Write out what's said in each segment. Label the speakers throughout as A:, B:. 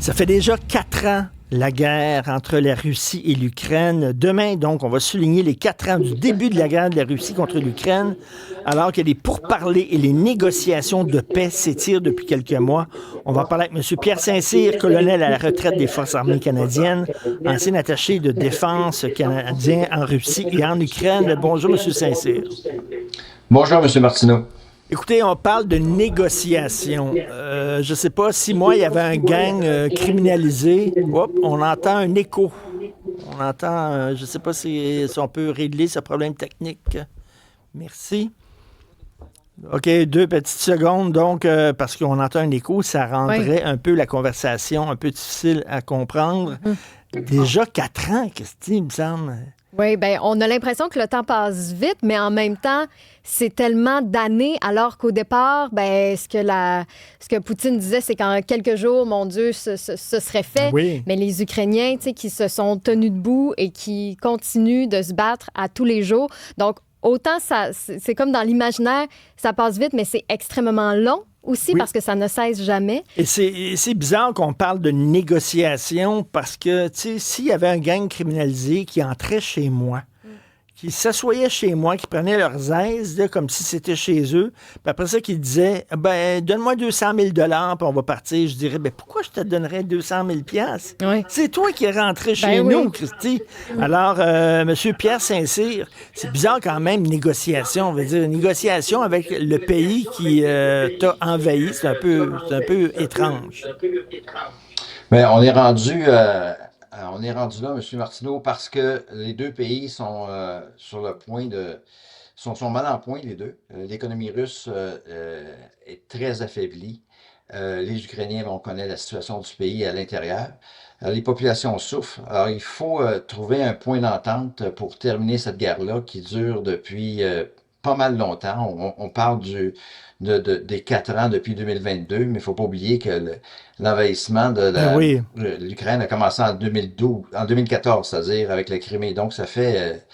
A: Ça fait déjà 4 ans, la guerre entre la Russie et l'Ukraine. Demain, donc, on va souligner les 4 ans du début de la guerre de la Russie contre l'Ukraine, alors que les pourparlers et les négociations de paix s'étirent depuis quelques mois. On va parler avec M. Pierre Saint-Cyr, colonel à la retraite des Forces armées canadiennes, ancien attaché de défense canadien en Russie et en Ukraine. Bonjour, M. Saint-Cyr.
B: Bonjour, M. Martineau.
A: Écoutez, on parle de négociation. Je ne sais pas si moi, il y avait un gang criminalisé. Hop, on entend un écho. On entend, je ne sais pas si on peut régler ce problème technique. Merci. OK, 2 petites secondes. Donc, parce qu'on entend un écho, ça rendrait un peu la conversation un peu difficile à comprendre. Déjà 4 ans, Christy, il me semble.
C: Oui, bien, on a l'impression que le temps passe vite, mais en même temps, c'est tellement d'années, alors qu'au départ, ben, ce que Poutine disait, c'est qu'en quelques jours, mon Dieu, ce serait fait.
A: Oui.
C: Mais les Ukrainiens, tu sais, qui se sont tenus debout et qui continuent de se battre à tous les jours. Donc, autant c'est comme dans l'imaginaire, ça passe vite, mais c'est extrêmement long aussi parce que ça ne cesse jamais.
A: Et c'est bizarre qu'on parle de négociation parce que, tu sais, s'il y avait un gang criminalisé qui entrait chez moi, qui s'assoyaient chez moi, qui prenaient leurs aises, là, comme si c'était chez eux, puis après ça, qui disaient, ben, donne-moi 200 000 puis on va partir. Je dirais, ben, pourquoi je te donnerais 200 000
C: Oui.
A: C'est toi qui es rentré chez nous, Christy. Alors, M. Pierre Saint-Cyr, c'est bizarre quand même, négociation. On veut dire, négociation avec le pays qui t'a envahi, c'est un peu étrange.
B: Mais on est rendu là, M. Martineau, parce que les deux pays sont sur le point sont mal en point, les deux. L'économie russe est très affaiblie. Les Ukrainiens, on connaît la situation du pays à l'intérieur. Les populations souffrent. Alors, il faut trouver un point d'entente pour terminer cette guerre-là qui dure depuis pas mal longtemps. On parle des 4 ans depuis 2022, mais il ne faut pas oublier que l'envahissement de l'Ukraine a commencé en 2014, c'est-à-dire avec la Crimée. Donc, ça fait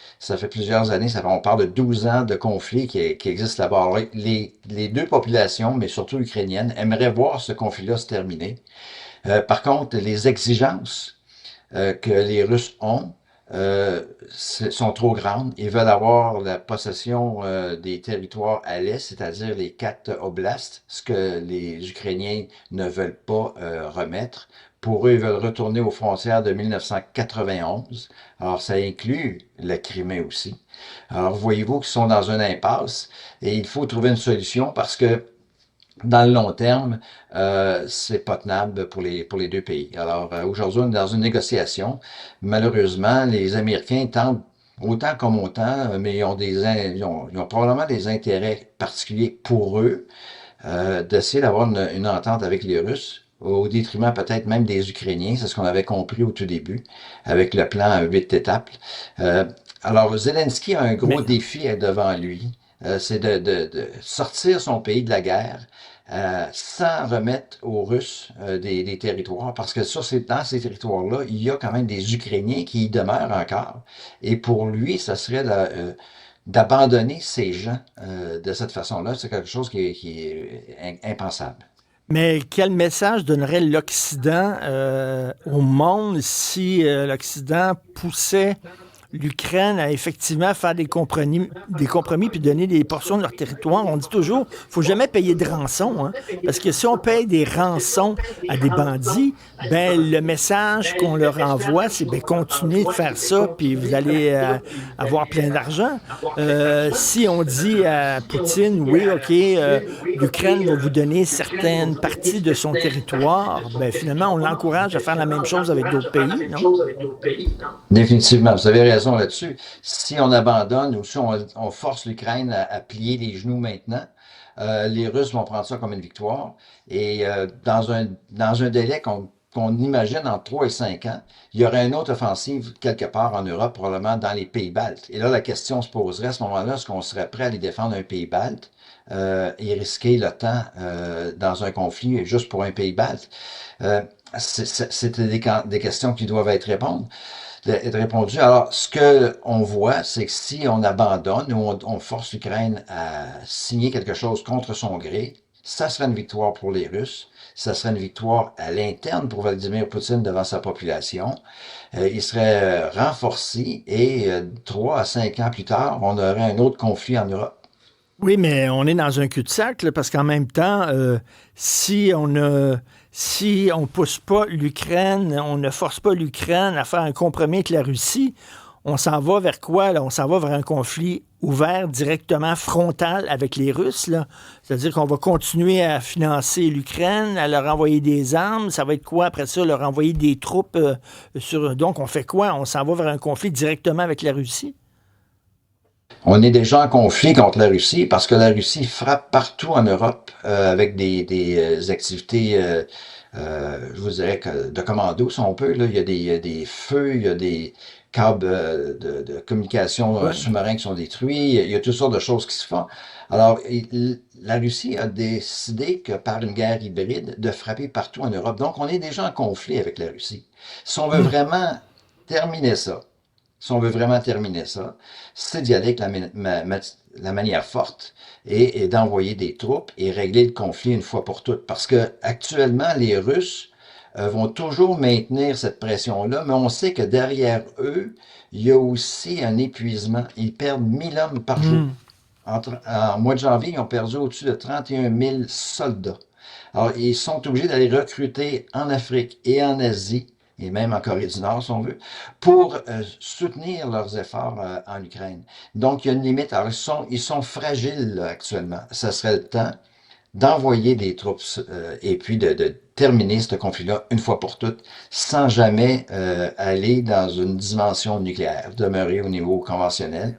B: plusieurs années. On parle de 12 ans de conflit qui existe là-bas. Les deux populations, mais surtout ukrainiennes, aimeraient voir ce conflit-là se terminer. Par contre, les exigences que les Russes ont sont trop grandes. Ils veulent avoir la possession des territoires à l'est, c'est-à-dire les 4 oblasts, ce que les Ukrainiens ne veulent pas remettre. Pour eux, ils veulent retourner aux frontières de 1991. Alors, ça inclut la Crimée aussi. Alors, voyez-vous qu'ils sont dans une impasse et il faut trouver une solution parce que dans le long terme, c'est pas tenable pour les deux pays. Alors, aujourd'hui, on est dans une négociation. Malheureusement, les Américains tentent autant comme autant, mais ils ont probablement des intérêts particuliers pour eux d'essayer d'avoir une entente avec les Russes, au détriment peut-être même des Ukrainiens. C'est ce qu'on avait compris au tout début, avec le plan à 8 étapes. Alors, Zelensky a un gros défi devant lui. C'est de sortir son pays de la guerre sans remettre aux Russes des territoires, parce que dans ces territoires-là, il y a quand même des Ukrainiens qui y demeurent encore. Et pour lui, ça serait d'abandonner ces gens de cette façon-là. C'est quelque chose qui est impensable.
A: Mais quel message donnerait l'Occident au monde si l'Occident poussait l'Ukraine a effectivement faire des compromis puis donner des portions de leur territoire. On dit toujours, faut jamais payer de rançon, hein, parce que si on paye des rançons à des bandits, ben le message qu'on leur envoie, c'est ben continuez de faire ça, puis vous allez avoir plein d'argent. Si on dit à Poutine, oui, ok, l'Ukraine va vous donner certaines parties de son territoire, ben finalement on l'encourage à faire la même chose avec d'autres pays, non?
B: Définitivement, vous avez raison là-dessus. Si on abandonne ou si on force l'Ukraine à plier les genoux maintenant, les Russes vont prendre ça comme une victoire. Et dans un délai qu'on imagine entre 3 et 5 ans, il y aurait une autre offensive quelque part en Europe, probablement dans les pays baltes. Et là, la question se poserait à ce moment-là, est-ce qu'on serait prêt à aller défendre un pays balte et risquer le temps dans un conflit juste pour un pays balte? C'est des questions qui doivent être répondues. Alors, ce qu'on voit, c'est que si on abandonne ou on force l'Ukraine à signer quelque chose contre son gré, ça serait une victoire pour les Russes. ça serait une victoire à l'interne pour Vladimir Poutine devant sa population. Il serait renforcé et 3 à 5 ans plus tard, on aurait un autre conflit en Europe.
A: Oui, mais on est dans un cul-de-sac, là, parce qu'en même temps, si on pousse pas l'Ukraine, on ne force pas l'Ukraine à faire un compromis avec la Russie, on s'en va vers quoi, là? On s'en va vers un conflit ouvert, directement frontal avec les Russes, là. C'est-à-dire qu'on va continuer à financer l'Ukraine, à leur envoyer des armes. Ça va être quoi après ça, leur envoyer des troupes Donc, on fait quoi? On s'en va vers un conflit directement avec la Russie?
B: On est déjà en conflit contre la Russie parce que la Russie frappe partout en Europe avec des activités, je vous dirais, de commando, si on peut. Là. Il y a des feux, il y a des câbles de communication
A: Ouais.
B: sous-marins qui sont détruits, il y a toutes sortes de choses qui se font. Alors, la Russie a décidé que par une guerre hybride, de frapper partout en Europe. Donc, on est déjà en conflit avec la Russie. Si on veut vraiment terminer ça, si on veut vraiment terminer ça, c'est d'y aller avec la manière forte et d'envoyer des troupes et régler le conflit une fois pour toutes. Parce que actuellement, les Russes vont toujours maintenir cette pression-là, mais on sait que derrière eux, il y a aussi un épuisement. Ils perdent 1000 hommes par jour.
A: Hmm.
B: En mois de janvier, ils ont perdu au-dessus de 31 000 soldats. Alors, ils sont obligés d'aller recruter en Afrique et en Asie, et même en Corée du Nord, si on veut, pour soutenir leurs efforts en Ukraine. Donc, il y a une limite. Alors, ils sont fragiles là, actuellement. Ça serait le temps d'envoyer des troupes et puis de terminer ce conflit-là une fois pour toutes, sans jamais aller dans une dimension nucléaire, demeurer au niveau conventionnel,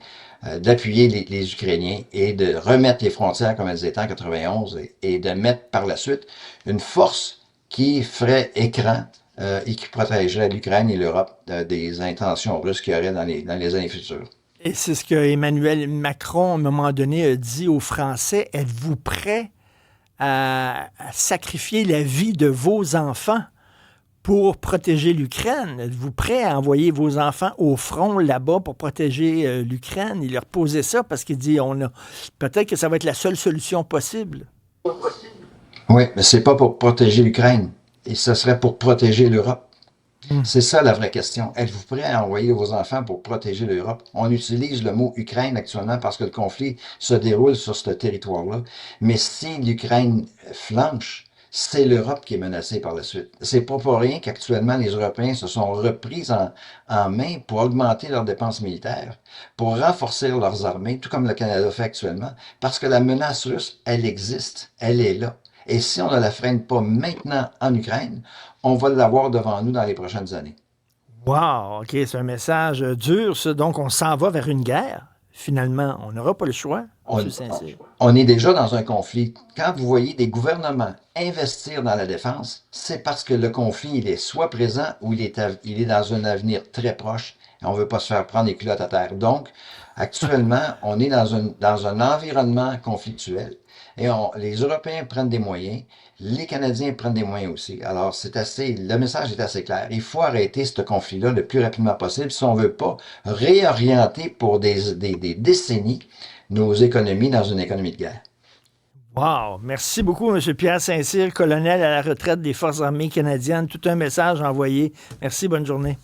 B: d'appuyer les Ukrainiens et de remettre les frontières comme elles étaient en 91 et de mettre par la suite une force qui ferait écran et qui protégerait l'Ukraine et l'Europe des intentions russes qu'il y aurait dans les années futures.
A: Et c'est ce que Emmanuel Macron, à un moment donné, a dit aux Français. Êtes-vous prêts à sacrifier la vie de vos enfants pour protéger l'Ukraine? Êtes-vous prêts à envoyer vos enfants au front là-bas pour protéger l'Ukraine? Il leur posait ça parce qu'il dit peut-être que ça va être la seule solution possible.
B: Oui, mais c'est pas pour protéger l'Ukraine. Et ce serait pour protéger l'Europe.
A: Hmm.
B: C'est ça la vraie question. Êtes-vous prêt à envoyer vos enfants pour protéger l'Europe? On utilise le mot Ukraine actuellement parce que le conflit se déroule sur ce territoire-là. Mais si l'Ukraine flanche, c'est l'Europe qui est menacée par la suite. C'est pas pour rien qu'actuellement les Européens se sont repris en main pour augmenter leurs dépenses militaires, pour renforcer leurs armées, tout comme le Canada fait actuellement, parce que la menace russe, elle existe, elle est là. Et si on ne la freine pas maintenant en Ukraine, on va l'avoir devant nous dans les prochaines années.
A: Wow, OK, c'est un message dur, ça. Donc, on s'en va vers une guerre, finalement. On n'aura pas le choix,
B: On,
A: M. Saint-Cyr.
B: on est déjà dans un conflit. Quand vous voyez des gouvernements investir dans la défense, c'est parce que le conflit, il est soit présent ou il est dans un avenir très proche et on ne veut pas se faire prendre les culottes à terre. Donc, actuellement, on est dans un environnement conflictuel et les Européens prennent des moyens, les Canadiens prennent des moyens aussi. Alors, le message est assez clair. Il faut arrêter ce conflit-là le plus rapidement possible si on ne veut pas réorienter pour des décennies nos économies dans une économie de guerre.
A: Wow! Merci beaucoup, M. Pierre Saint-Cyr, colonel à la retraite des Forces armées canadiennes. Tout un message envoyé. Merci, bonne journée.